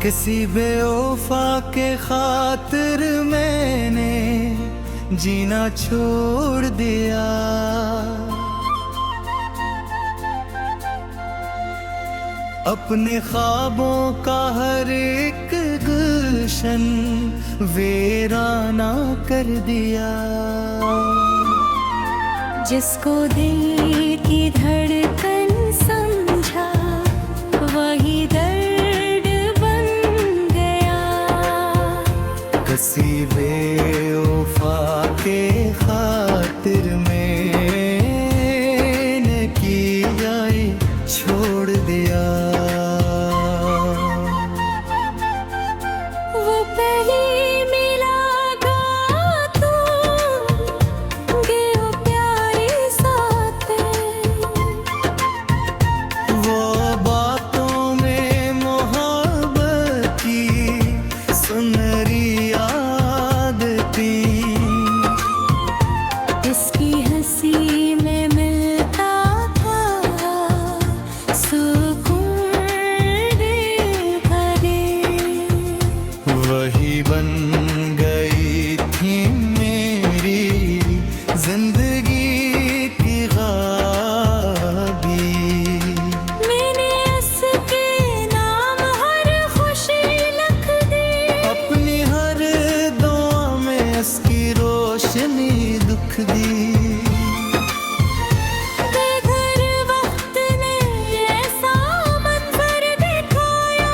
किसी बेवफा के खातिर मैंने जीना छोड़ दिया। अपने ख्वाबों का हर एक गुलशन वीराना कर दिया। जिसको दिल की धड़कन समझा वही दर्द बन गया। किसी बेवफा के खातिर मैंने किया छोड़ दिया। वो पहले मिला गा तू गयो प्यारे साथे। वो बातों में मोहब्बत की सुनहरी याद थी। इसकी हंसी में मिलता था सुकून दिल भरे। वही बन गई थी मेरी जिंदगी की ख्वाबी। मैंने उसके नाम हर खुशी लिख दी। अपनी हर दुआ में उसकी रोशनी दुख दी। बेघर वक्त ने ऐसा मंजर दिखाया।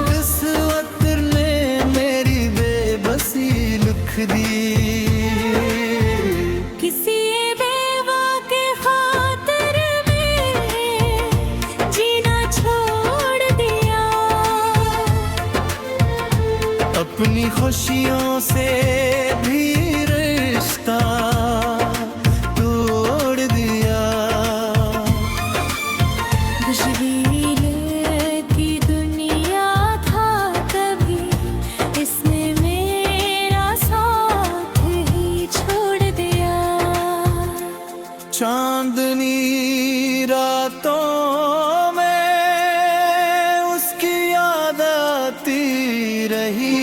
जिस वक्त ने मेरी बेबसी लिख दी। किसी बेवा के खातिर में जीना छोड़ दिया। अपनी खुशियों से भी रिश्ता तोड़ दिया। खुशबील की दुनिया था कभी, इसने मेरा साथ ही छोड़ दिया। चांदनी रातों में उसकी याद आती रही।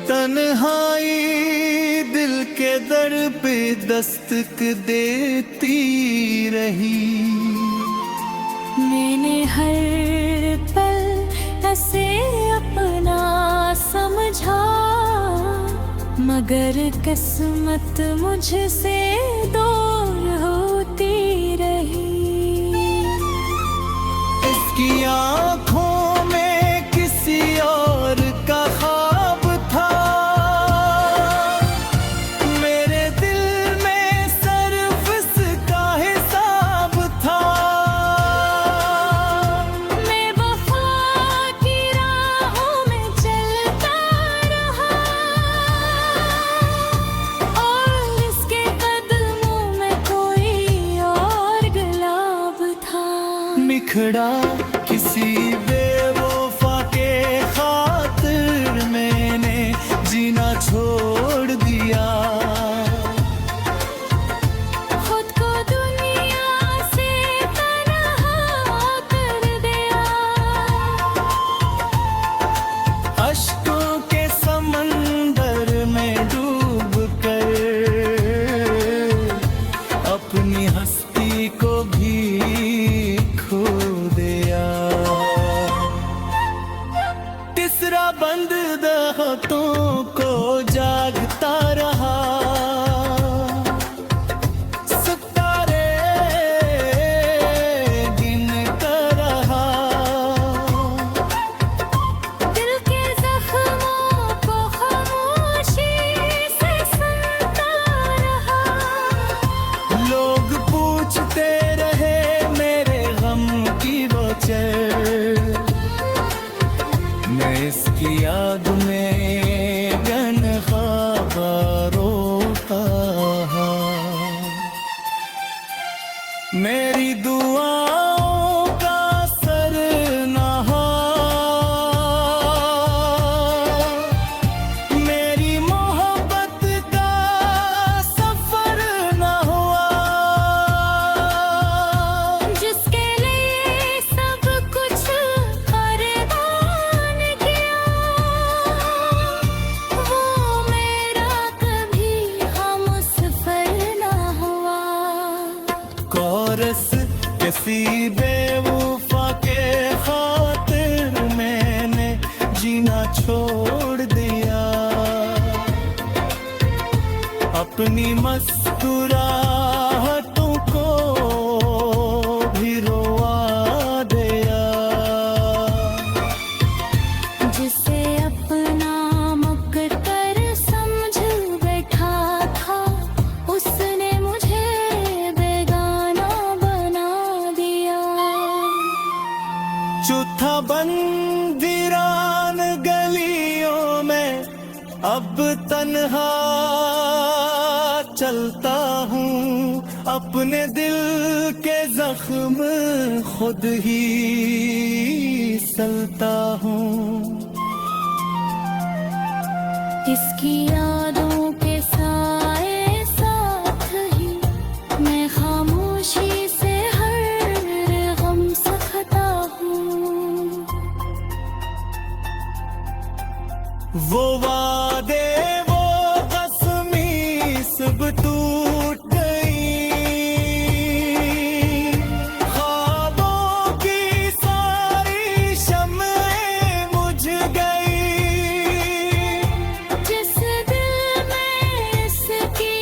तन्हाई दिल के दर पे दस्तक देती रही। मैंने हर पल ऐसे अपना समझा, मगर किस्मत मुझसे दूर होती रही। इसकी आँखों में किसी और का ख्वाब था। मेरे दिल में सिर्फ इसका हिसाब था। मैं वफा की राहों में चलता रहा और इसके कदमों में कोई और गुलाब था। बिखड़ा किसी बेवफा के खातिर मैंने जीना छोड़ दिया। खुद को दुनिया से तन्हा कर दिया। अश्कों के समंदर में डूब कर अपनी हस्ती को भी खो दिया। तीसरा बंद दांतों को जागता रहा। सितारे गिनता रहा। दिल के जख्मों को खामोशी से सुनता रहा। लोग पूछते रहे मेरे गम की वजह। मैं इसकी याद में गनख्वाबा रोता रहा। मेरी दुआओं का असर न हो। मेरी मोहब्बत का सफर न हुआ। जिसके लिए सब कुछ कर बरस किसी बेवफा के खातिर मैंने जीना छोड़ दिया, अपनी मुस्कुराहटों को भी रोवा दिया। जिसे अपना मककर समझ बैठा था, उसने मुझे बेगाना बना दिया। जो था बंदीरान गलियों में, अब तन्हा चलता हूँ, अपने दिल के जख्म खुद ही सलता हूँ। इसकी यादों के साए साथ ही मैं खामोशी से हर गम सहता हूँ। वो वादे वो कसमी सब टूट गई, ख्वाबों की सारी शम्में बुझ गई। जिस दिल में इसकी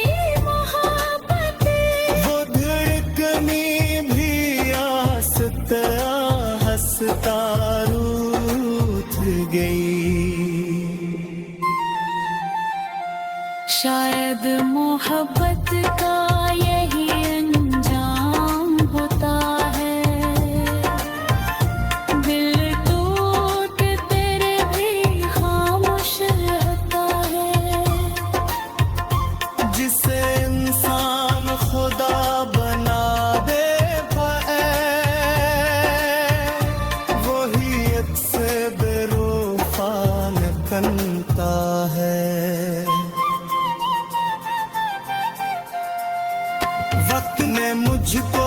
मोहब्बत, वो धड़कनी भी आस्ता हंसता रूठ गई। शायद मोहब्बत का यही अंजाम होता है, दिल टूट तेरे भी खामोश रहता है। जिसे इंसान खुदा बना दे पाए, वही से बेरूफा निकलता है। वक्त ने मुझको